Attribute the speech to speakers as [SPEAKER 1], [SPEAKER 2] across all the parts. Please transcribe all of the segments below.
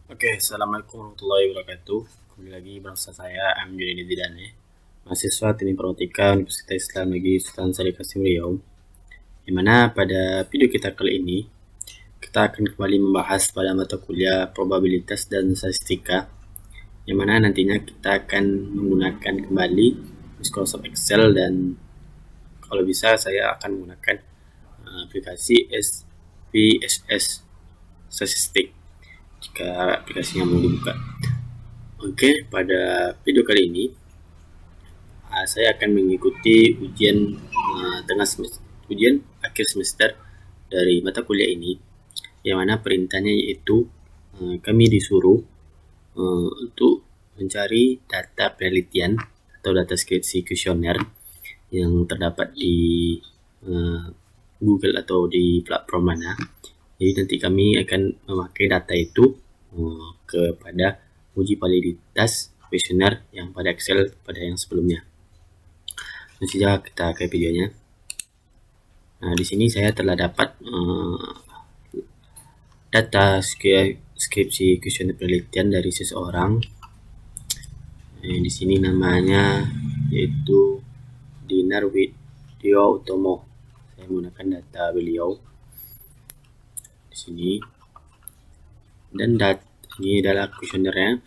[SPEAKER 1] Oke, assalamualaikum warahmatullahi wabarakatuh. Kembali lagi bersama saya Amjad Didane, mahasiswa Teknik Informatika Universitas Islam Negeri Sultan Syarif Kasim Riau. Di mana pada video kita kali ini kita akan kembali membahas pada mata kuliah probabilitas dan statistika, yang mana nantinya kita akan menggunakan kembali Microsoft Excel, dan kalau bisa saya akan menggunakan aplikasi SPSS Statistik jika aplikasinya mau dibuka. Oke, pada video kali ini saya akan mengikuti ujian akhir semester dari mata kuliah ini, yang mana perintahnya yaitu kami disuruh untuk mencari data penelitian atau data skripsi kuesioner yang terdapat di Google atau di platform mana. Jadi nanti kami akan memakai data itu kepada uji validitas kuesioner yang pada Excel pada yang sebelumnya. Langsung saja kita ke videonya. Nah, di sini saya telah dapat data skripsi kuesioner penelitian dari seseorang. Di sini namanya yaitu Dinar Widyo Utomo. Saya menggunakan data beliau di sini, dan ini adalah kuesionernya,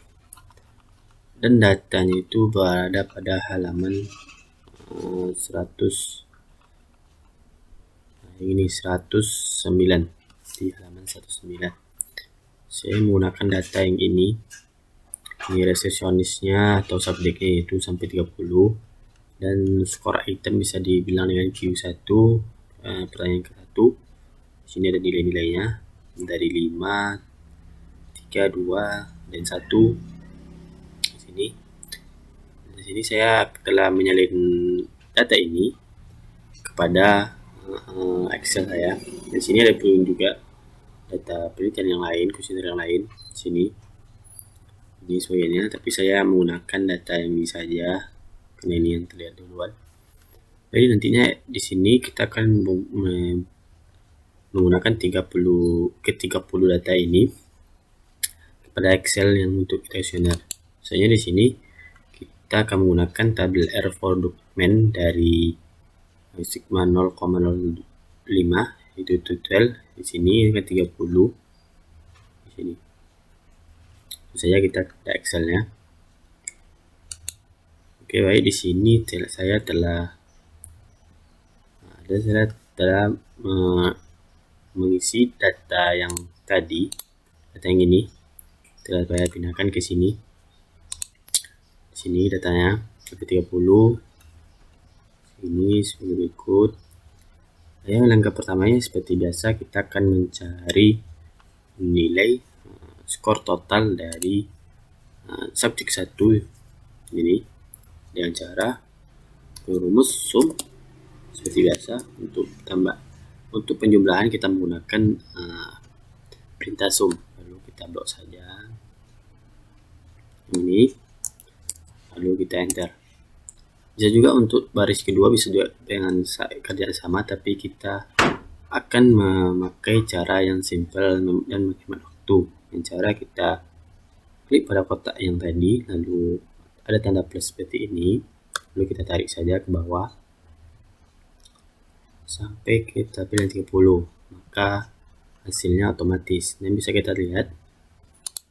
[SPEAKER 1] dan datanya itu berada pada halaman 109, di halaman 109. Saya menggunakan data yang ini resepsionisnya atau subjeknya itu sampai 30, dan skor item bisa dibilang dengan Q1. Pertanyaan ke-1, di sini ada nilai-nilainya dari 5, 3, 2, dan 1. Di sini saya telah menyalin data ini kepada Excel saya. Di sini ada pun juga data penelitian yang lain, kuesioner yang lain di sini. Ini sebagainya, tapi saya menggunakan data yang ini saja karena ini yang terlihat duluan. Jadi nantinya di sini kita akan menggunakan 30 data ini kepada Excel yang untuk kuesioner. Misalnya di sini kita akan menggunakan tabel R for document dari sigma 0,05 itu total. Di sini kan 30 di sini. Saya kita ke Excelnya. Oke, baik, di sini saya telah mengisi data yang tadi, data yang ini telah saya pindahkan ke sini. Di sini datanya sampai 30. Ini sebagai berikut. Langkah pertamanya seperti biasa, kita akan mencari nilai skor total dari subjek 1 ini dengan cara rumus sum seperti biasa. Untuk penjumlahan kita menggunakan perintah sum. Lalu kita blok saja ini, lalu kita enter. Bisa juga untuk baris kedua, bisa juga dengan kerjaan sama, tapi kita akan memakai cara yang simple dan menghemat waktu. Dengan cara kita klik pada kotak yang tadi, lalu ada tanda plus seperti ini, lalu kita tarik saja ke bawah sampai kita pilih 30, maka hasilnya otomatis. Dan bisa kita lihat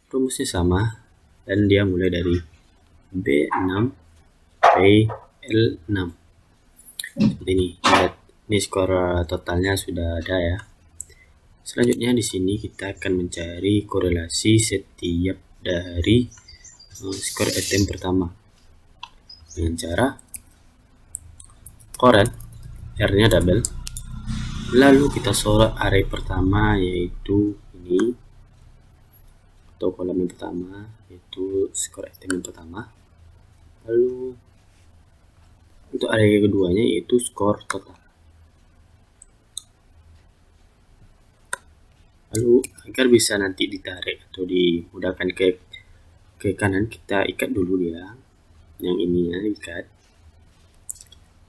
[SPEAKER 1] rumusnya sama, dan dia mulai dari B6 sampai L6 seperti ini. Lihat, ini skor totalnya sudah ada ya. Selanjutnya di sini kita akan mencari korelasi setiap dari skor item pertama dengan cara koren R-nya double, lalu kita sorot array pertama yaitu ini, atau kolom yang pertama yaitu skor item yang pertama, lalu untuk array keduanya yaitu skor total. Lalu agar bisa nanti ditarik atau dimudahkan ke kanan, kita ikat dulu dia, yang ininya ikat,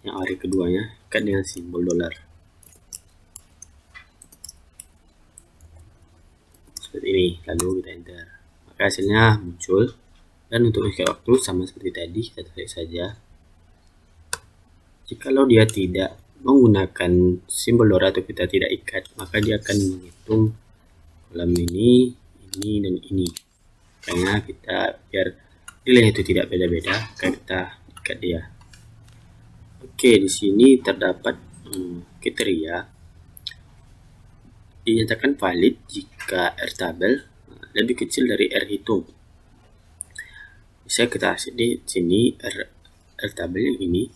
[SPEAKER 1] yang array keduanya ikat dengan simbol dolar seperti ini, lalu kita enter. maka hasilnya muncul. Dan untuk ikat waktu sama seperti tadi, kita tarik saja. Jikalau dia tidak menggunakan simbol DORA atau kita tidak ikat, maka dia akan menghitung kolam ini, dan ini. Karena kita biar nilai itu tidak beda-beda, kita ikat dia. Oke, di sini terdapat kriteria dinyatakan valid jika R tabel lebih kecil dari R hitung. Bisa kita di sini R tabel yang ini.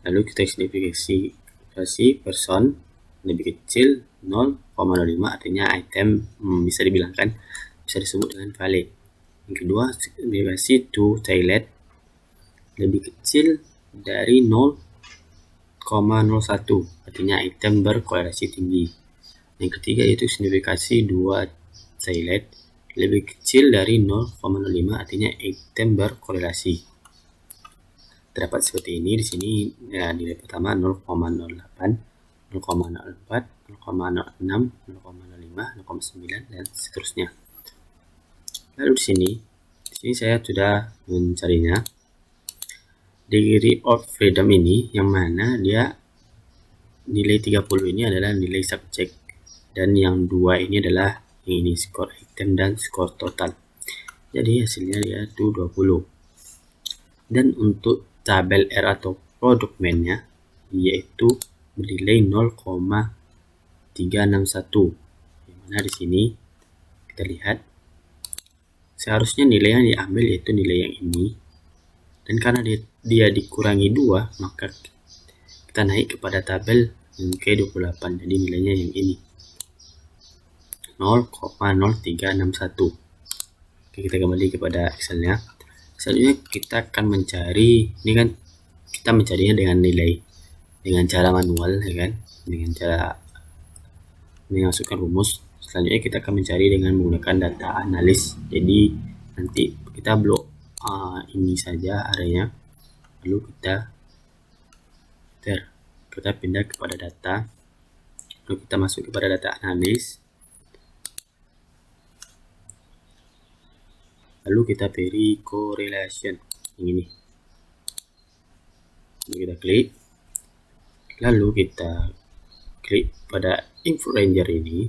[SPEAKER 1] Lalu kita identifikasi person lebih kecil 0,05, artinya item bisa dibilangkan bisa disebut dengan valid. Yang kedua, identifikasi to toilet lebih kecil dari 0,01, artinya item berkorelasi tinggi. Yang ketiga yaitu signifikasi 2 toilet lebih kecil dari 0,05, artinya item berkorelasi. Terdapat seperti ini di sini ya, nilai pertama 0,08, 0,04, 0,06, 0,05, 0,9 dan seterusnya. Lalu di sini saya sudah mencarinya. Degree of freedom ini yang mana dia nilai 30 ini adalah nilai subjek dan yang dua ini adalah ini skor item dan skor total. Jadi hasilnya dia itu 20. Dan untuk tabel R atau product man-nya yaitu bernilai 0,361. Yang mana di sini kita lihat seharusnya nilai yang diambil yaitu nilai yang ini. Dan karena dia dikurangi 2, maka kita naik kepada tabel yang ke-28, jadi nilainya yang ini 0,0361. Oke, kita kembali kepada Excelnya. Selanjutnya kita akan mencari, ini kan kita mencarinya dengan cara manual, ya kan, dengan cara memasukkan rumus. Selanjutnya kita akan mencari dengan menggunakan data analis. Jadi nanti kita blok ini saja areanya, lalu kita pindah kepada data, lalu kita masuk kepada data analis, lalu kita pilih correlation yang ini, lalu kita klik, lalu kita klik pada input ranger ini,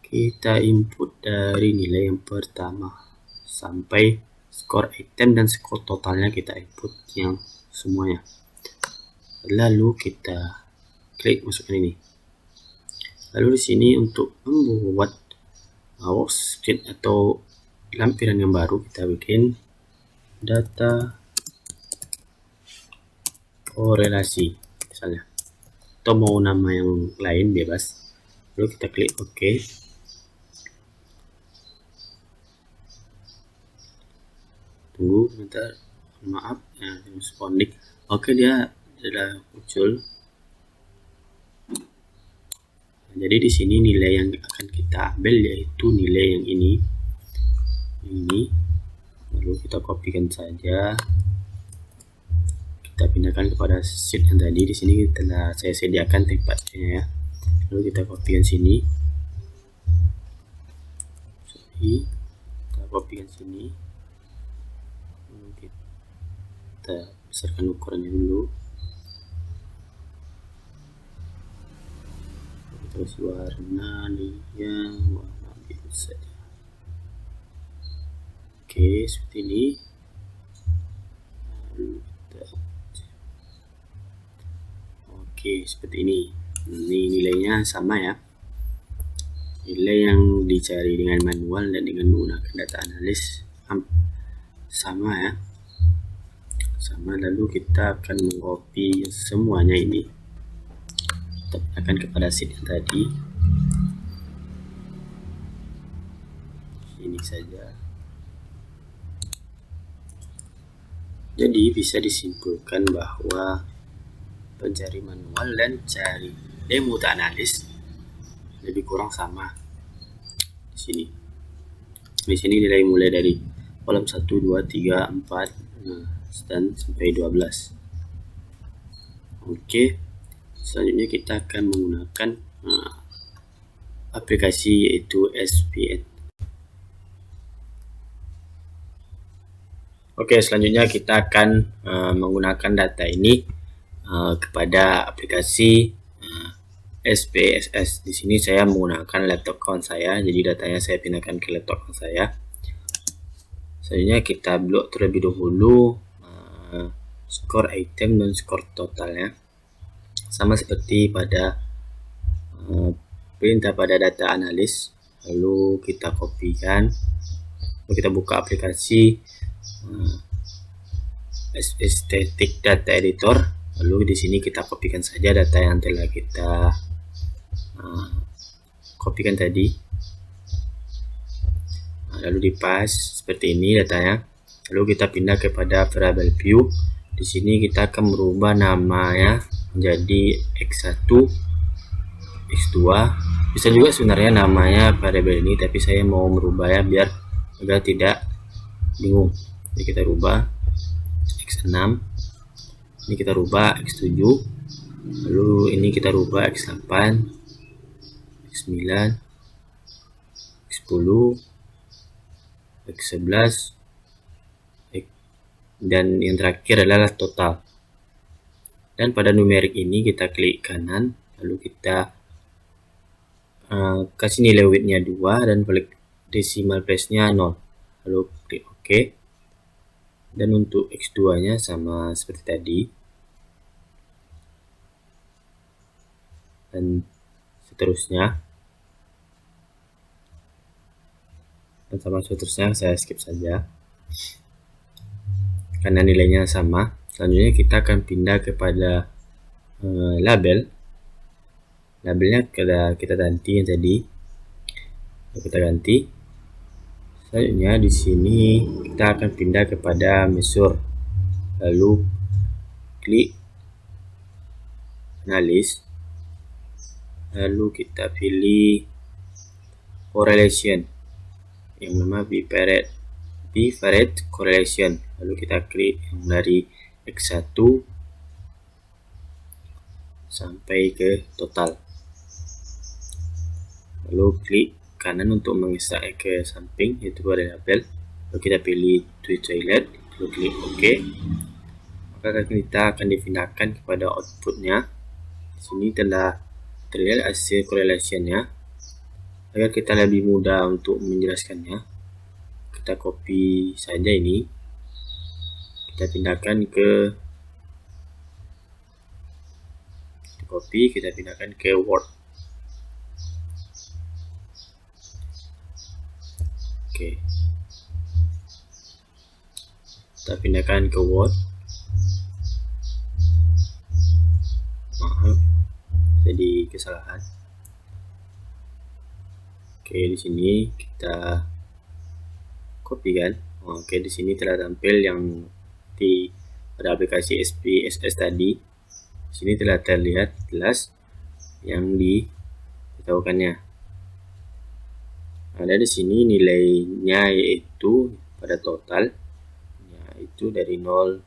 [SPEAKER 1] kita input dari nilai yang pertama sampai skor item dan skor totalnya kita input yang semuanya. Lalu kita klik masukkan ini. Lalu di sini untuk membuat worksheet atau lampiran yang baru, kita bikin data korelasi misalnya, atau mau nama yang lain bebas. Lalu kita klik OK. Tunggu bentar, maaf ya, responding. Oke, dia sudah muncul. Jadi di sini nilai yang akan kita ambil yaitu nilai yang ini. Lalu kita kopikan saja. Kita pindahkan kepada sheet yang tadi. Di sini telah saya sediakan tempatnya ya. Lalu kita kopikan sini. Kita kopikan sini. Kita besarkan ukurannya dulu, kita kasih warna warna biru saja. Oke, seperti ini. Oke, seperti ini. Ini nilainya sama ya, nilai yang dicari dengan manual dan dengan menggunakan data analis sama ya, sama. Lalu kita akan mengcopy semuanya ini, kita akan kepada sheet yang tadi, ini saja. Jadi bisa disimpulkan bahwa pencari manual dan cari demo analis lebih kurang sama. Di sini nilai mulai dari kolom 1, 2, 3, 4 dan sampai 12. Oke, selanjutnya kita akan menggunakan aplikasi yaitu SPN. Oke, selanjutnya kita akan menggunakan data ini kepada aplikasi SPSS. Di sini saya menggunakan laptop kawan saya, jadi datanya saya pindahkan ke laptop kawan saya. Selanjutnya kita blok terlebih dahulu skor item dan skor totalnya, sama seperti pada perintah pada data analis. Lalu kita kopikan, lalu kita buka aplikasi static data editor. Lalu di sini kita kopikan saja data yang telah kita kopikan tadi. Lalu dipas seperti ini datanya. Lalu kita pindah kepada variable view. Di sini kita akan merubah namanya menjadi x1, x2. Bisa juga sebenarnya namanya variable ini, tapi saya mau merubah ya biar agar tidak bingung. Jadi kita rubah x6, ini kita rubah x7, lalu ini kita rubah x8, x9, x10, x11, dan yang terakhir adalah total. Dan pada numerik ini kita klik kanan, lalu kita kasih nilai weightnya 2 dan decimal place-nya 0, lalu klik OK. Dan untuk x2 nya sama seperti tadi, dan seterusnya, dan sama seterusnya. Saya skip saja karena nilainya sama. Selanjutnya kita akan pindah kepada label. Labelnya kita ganti yang tadi, kita ganti. Selanjutnya di sini kita akan pindah kepada measure, lalu klik analis, lalu kita pilih correlation yang nama biparate correlation, lalu kita klik yang dari x1 sampai ke total, lalu klik kanan untuk menggeser ke samping, yaitu pada label, lalu kita pilih toilet, lalu klik OK. Maka kita akan dipindahkan kepada outputnya. Di sini telah terlihat hasil correlation-nya. Agar kita lebih mudah untuk menjelaskannya, kita copy saja ini, kita pindahkan ke Word. Oke, kita pindahkan ke Word. Maaf, jadi kesalahan. Oke, di sini kita kopikan. Oke, di sini telah tampil yang pada aplikasi SPSS tadi. Di sini telah terlihat jelas yang diberitahukannya. Ada di sini nilainya, yaitu pada total, yaitu dari 0,00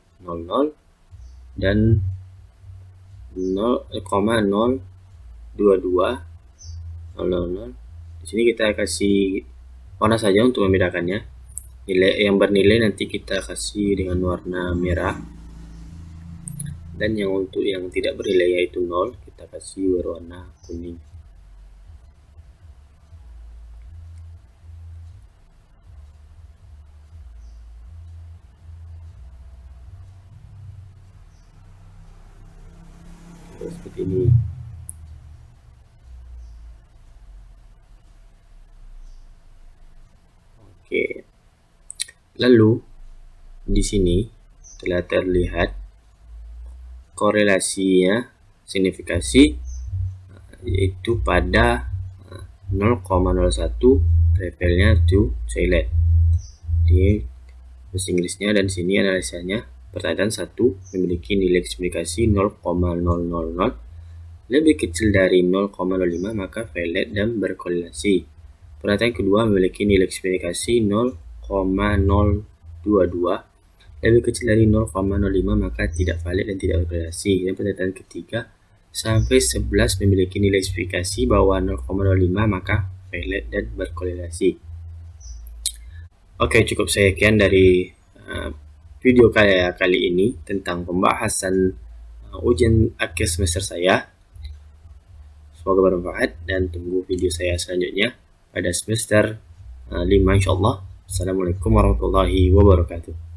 [SPEAKER 1] dan 0,022 Di sini kita kasih warna saja untuk membedakannya. Nilai yang bernilai nanti kita kasih dengan warna merah, dan yang untuk yang tidak bernilai yaitu 0 kita kasih berwarna kuning. Seperti ini. Oke. Lalu di sini telah terlihat korelasinya, signifikasi, yaitu pada 0,01 levelnya to toilet di bahasa Inggrisnya, dan sini analisanya. Pertanyaan 1 memiliki nilai signifikasi 0,000 lebih kecil dari 0,05 maka valid dan berkorelasi. Pertanyaan kedua memiliki nilai signifikasi 0,022 lebih kecil dari 0,05 maka tidak valid dan tidak berkorelasi. Dan pertanyaan ketiga sampai 11 memiliki nilai signifikasi bawah 0,05 maka valid dan berkorelasi. Oke, cukup sekian dari video kali ini tentang pembahasan ujian akhir semester saya. Semoga bermanfaat dan tunggu video saya selanjutnya pada semester 5 insyaallah. Assalamualaikum warahmatullahi wabarakatuh.